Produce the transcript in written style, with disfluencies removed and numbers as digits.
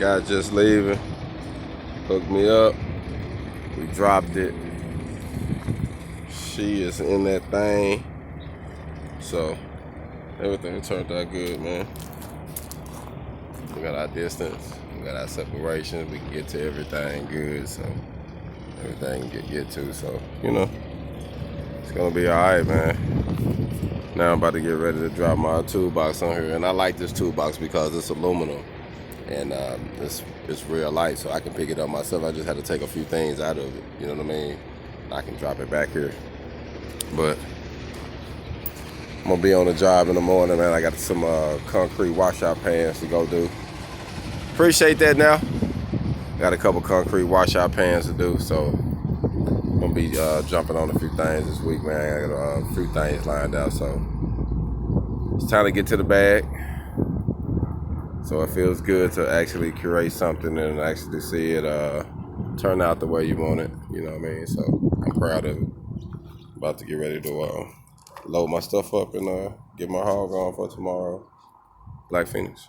Guy just leaving. Hooked me up. We dropped it. She is in that thing. So everything turned out good, man. We got our distance. We got our separation. We can get to everything good. So everything can get to. So, you know, it's going to be all right, man. Now I'm about to get ready to drop my toolbox on here. And I like this toolbox because it's aluminum. And it's real light, so I can pick it up myself. I just had to take a few things out of it. You know what I mean? I can drop it back here. But I'm going to be on the job in the morning, man. I got some concrete washout pans to go do. Appreciate that now. Got a couple concrete washout pans to do, so I'm going to be jumping on a few things this week, man. I got a few things lined out, so it's time to get to the bag. So it feels good to actually curate something and actually see it turn out the way you want it. You know what I mean? So I'm proud of it. About to get ready to load my stuff up and get my hog on for tomorrow. Black Phoenix.